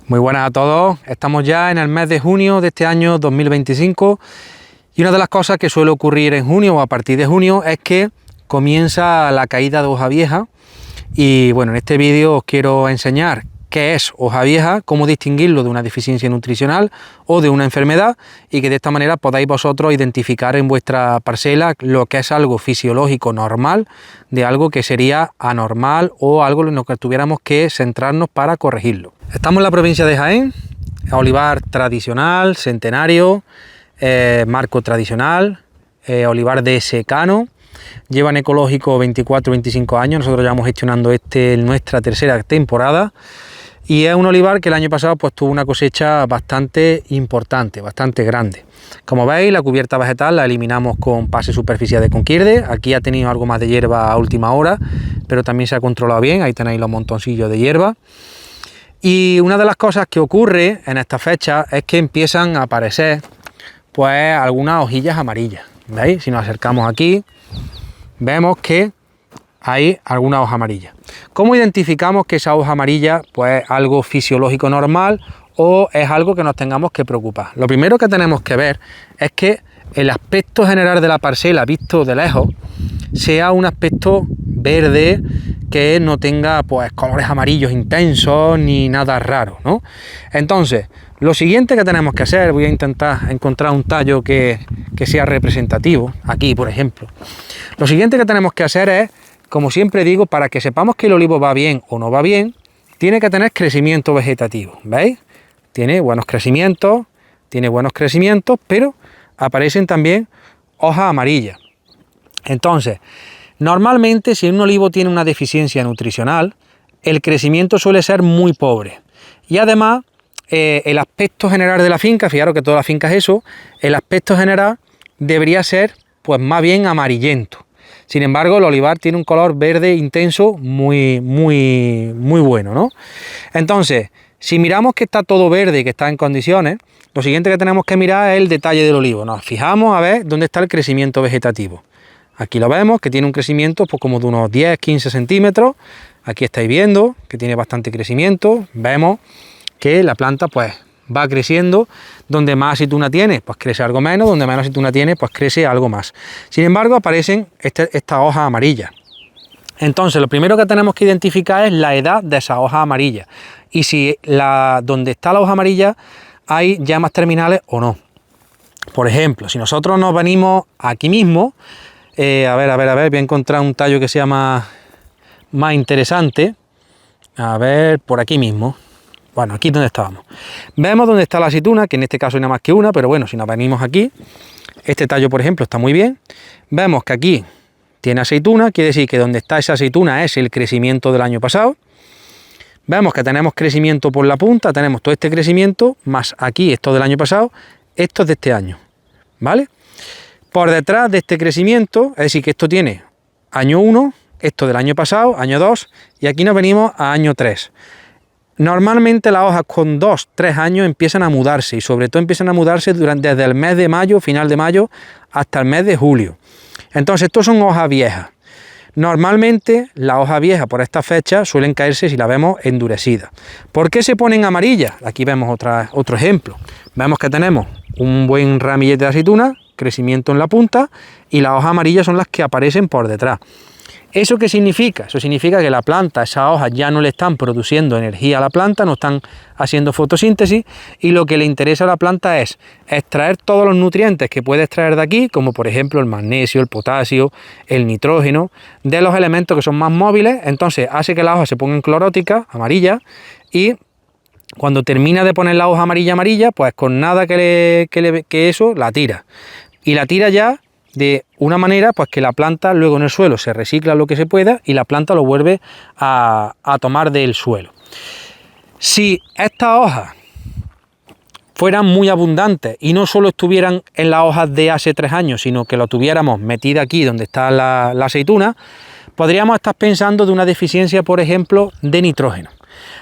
Muy buenas a todos, estamos ya en el mes de junio de este año 2025 y una de las cosas que suele ocurrir en junio o a partir de junio es que comienza la caída de hoja vieja y bueno, en este vídeo os quiero enseñar qué es hoja vieja, cómo distinguirlo de una deficiencia nutricional o de una enfermedad y que de esta manera podáis vosotros identificar en vuestra parcela lo que es algo fisiológico normal de algo que sería anormal o algo en lo que tuviéramos que centrarnos para corregirlo. Estamos en la provincia de Jaén, olivar tradicional, centenario, marco tradicional, olivar de secano. Llevan ecológico 24-25 años, nosotros llevamos gestionando nuestra tercera temporada y es un olivar que el año pasado pues tuvo una cosecha bastante importante, bastante grande. Como veis, la cubierta vegetal la eliminamos con pase superficial de Conquirde. Aquí ha tenido algo más de hierba a última hora, pero también se ha controlado bien, ahí tenéis los montoncillos de hierba. Y una de las cosas que ocurre en esta fecha es que empiezan a aparecer pues algunas hojillas amarillas. ¿Veis? Si nos acercamos aquí, vemos que hay alguna hoja amarilla. ¿Cómo identificamos que esa hoja amarilla pues es algo fisiológico normal o es algo que nos tengamos que preocupar? Lo primero que tenemos que ver es que el aspecto general de la parcela visto de lejos sea un aspecto verde, que no tenga pues colores amarillos intensos ni nada raro, ¿no? Entonces, lo siguiente que tenemos que hacer, voy a intentar encontrar un tallo que sea representativo, aquí por ejemplo. Lo siguiente que tenemos que hacer es, como siempre digo, para que sepamos que el olivo va bien o no va bien, tiene que tener crecimiento vegetativo, ¿veis? Tiene buenos crecimientos, pero aparecen también hojas amarillas. Entonces, normalmente si un olivo tiene una deficiencia nutricional, el crecimiento suele ser muy pobre. Y además, el aspecto general de la finca, fijaros que toda la finca es eso, el aspecto general debería ser pues más bien amarillento. Sin embargo, el olivar tiene un color verde intenso muy bueno, ¿no? Entonces, si miramos que está todo verde y que está en condiciones, lo siguiente que tenemos que mirar es el detalle del olivo. Nos fijamos a ver dónde está el crecimiento vegetativo. Aquí lo vemos, que tiene un crecimiento pues como de unos 10-15 centímetros. Aquí estáis viendo que tiene bastante crecimiento. Vemos que la planta pues va creciendo. Donde más aceituna tiene, pues crece algo menos. Donde menos aceituna tiene, pues crece algo más. Sin embargo, aparecen estas hojas amarillas. Entonces, lo primero que tenemos que identificar es la edad de esa hoja amarilla. Y si donde está la hoja amarilla hay llamas terminales o no. Por ejemplo, si nosotros nos venimos aquí mismo, a ver, voy a encontrar un tallo que sea más interesante. A ver, por aquí mismo. Bueno, aquí es donde estábamos. Vemos dónde está la aceituna, que en este caso hay nada más que una, pero bueno, si nos venimos aquí, este tallo, por ejemplo, está muy bien. Vemos que aquí tiene aceituna, quiere decir que donde está esa aceituna es el crecimiento del año pasado. Vemos que tenemos crecimiento por la punta, tenemos todo este crecimiento, más aquí esto del año pasado, esto es de este año, ¿vale? Por detrás de este crecimiento, es decir, que esto tiene año 1, esto del año pasado, año 2, y aquí nos venimos a año 3. Normalmente las hojas con 2-3 años empiezan a mudarse, y sobre todo empiezan a mudarse desde el mes de mayo, final de mayo, hasta el mes de julio. Entonces, estos son hojas viejas. Normalmente, las hojas viejas por esta fecha suelen caerse, si la vemos, endurecidas. ¿Por qué se ponen amarillas? Aquí vemos otro ejemplo. Vemos que tenemos un buen ramillete de aceituna, crecimiento en la punta, y las hojas amarillas son las que aparecen por detrás. ¿Eso qué significa? Eso significa que la planta, esas hojas ya no le están produciendo energía a la planta, no están haciendo fotosíntesis, y lo que le interesa a la planta es extraer todos los nutrientes que puede extraer de aquí, como por ejemplo el magnesio, el potasio, el nitrógeno, de los elementos que son más móviles. Entonces hace que la hoja se ponga clorótica, amarilla, y cuando termina de poner la hoja amarilla, pues con nada que eso, la tira. Y la tira ya de una manera pues que la planta luego en el suelo se recicla lo que se pueda y la planta lo vuelve a tomar del suelo. Si estas hojas fueran muy abundantes y no solo estuvieran en las hojas de hace 3 años, sino que lo tuviéramos metida aquí donde está la aceituna, podríamos estar pensando de una deficiencia, por ejemplo, de nitrógeno.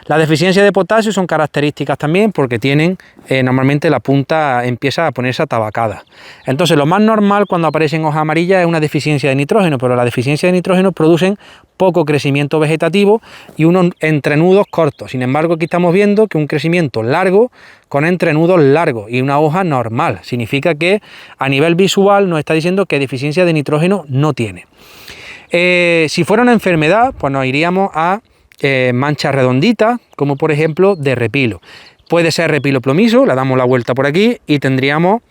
La deficiencia de potasio son características también porque tienen, normalmente la punta empieza a ponerse atabacada. Entonces lo más normal cuando aparecen hojas amarillas es una deficiencia de nitrógeno, pero la deficiencia de nitrógeno producen poco crecimiento vegetativo y unos entrenudos cortos. Sin embargo, aquí estamos viendo que un crecimiento largo con entrenudos largos y una hoja normal. Significa que a nivel visual nos está diciendo que deficiencia de nitrógeno no tiene. Si fuera una enfermedad, pues nos iríamos a manchas redonditas, como por ejemplo de repilo. Puede ser repilo plomizo, le damos la vuelta por aquí y tendríamos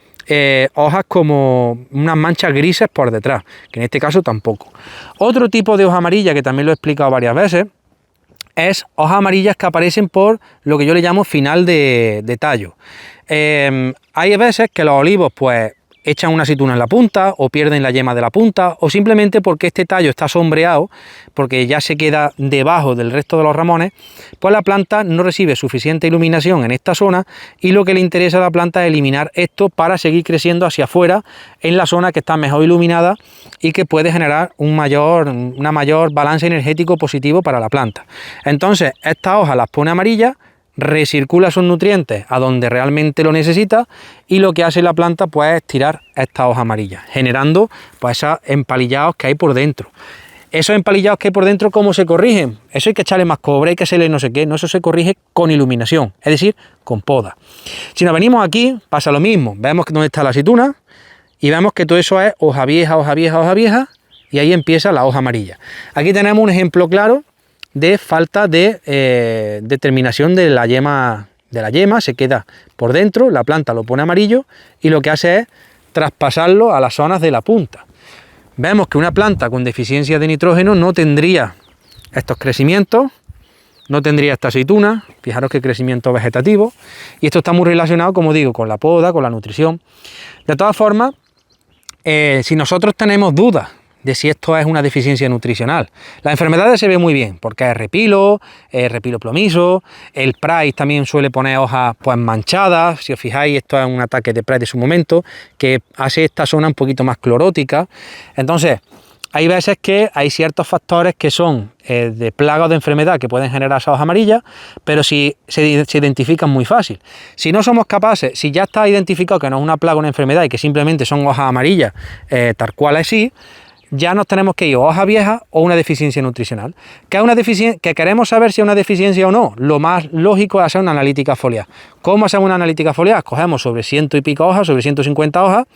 hojas como unas manchas grises por detrás, que en este caso tampoco. Otro tipo de hoja amarilla, que también lo he explicado varias veces, es hojas amarillas que aparecen por lo que yo le llamo final de tallo. Hay veces que los olivos pues echan una aceituna en la punta o pierden la yema de la punta, o simplemente porque este tallo está sombreado, porque ya se queda debajo del resto de los ramones, pues la planta no recibe suficiente iluminación en esta zona y lo que le interesa a la planta es eliminar esto para seguir creciendo hacia afuera en la zona que está mejor iluminada y que puede generar una mayor balance energético positivo para la planta. Entonces estas hojas las pone amarillas, recircula sus nutrientes a donde realmente lo necesita y lo que hace la planta pues es tirar estas hojas amarillas, generando pues esos empalillados que hay por dentro. Esos empalillados que hay por dentro, ¿cómo se corrigen? Eso hay que echarle más cobre, hay que hacerle no sé qué, no, eso se corrige con iluminación, es decir, con poda. Si nos venimos aquí, pasa lo mismo, vemos dónde está la aceituna y vemos que todo eso es hoja vieja, hoja vieja, hoja vieja, y ahí empieza la hoja amarilla. Aquí tenemos un ejemplo claro de falta de terminación de la yema, se queda por dentro, la planta lo pone amarillo y lo que hace es traspasarlo a las zonas de la punta. Vemos que una planta con deficiencia de nitrógeno no tendría estos crecimientos, no tendría esta aceituna, fijaros que crecimiento vegetativo, y esto está muy relacionado, como digo, con la poda, con la nutrición. De todas formas, si nosotros tenemos dudas de si esto es una deficiencia nutricional. Las enfermedades se ve muy bien, porque es repilo plomizo, el Price también suele poner hojas pues manchadas, si os fijáis esto es un ataque de Price de su momento, que hace esta zona un poquito más clorótica. Entonces, hay veces que hay ciertos factores que son de plaga o de enfermedad que pueden generar esas hojas amarillas, pero si se identifican muy fácil. Si no somos capaces, si ya está identificado que no es una plaga o una enfermedad y que simplemente son hojas amarillas tal cual así, ya nos tenemos que ir o hoja vieja o una deficiencia nutricional. ¿Que queremos saber si es una deficiencia o no? Lo más lógico es hacer una analítica foliar. ¿Cómo hacemos una analítica foliar? Cogemos sobre 100 y pico hojas, sobre 150 hojas,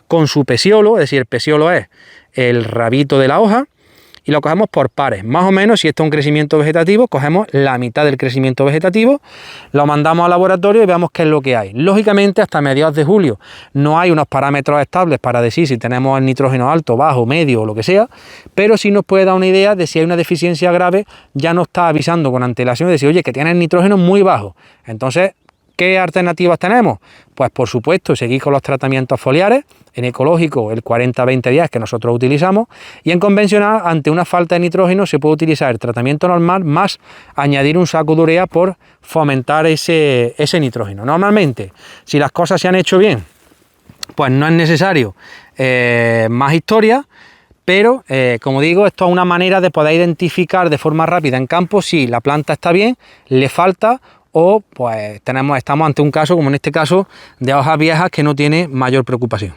con su peciolo, es decir, el peciolo es el rabito de la hoja, y lo cogemos por pares. Más o menos, si esto es un crecimiento vegetativo, cogemos la mitad del crecimiento vegetativo, lo mandamos al laboratorio y veamos qué es lo que hay. Lógicamente, hasta mediados de julio no hay unos parámetros estables para decir si tenemos el nitrógeno alto, bajo, medio o lo que sea, pero sí nos puede dar una idea de si hay una deficiencia grave, ya nos está avisando con antelación de decir, oye, que tiene el nitrógeno muy bajo. Entonces, ¿qué alternativas tenemos? Pues por supuesto seguir con los tratamientos foliares, en ecológico el 40-20-10 que nosotros utilizamos, y en convencional ante una falta de nitrógeno se puede utilizar el tratamiento normal más añadir un saco de urea por fomentar ese nitrógeno. Normalmente, si las cosas se han hecho bien, pues no es necesario más historia, pero como digo, esto es una manera de poder identificar de forma rápida en campo si la planta está bien, le falta o pues estamos ante un caso, como en este caso, de hojas viejas que no tiene mayor preocupación.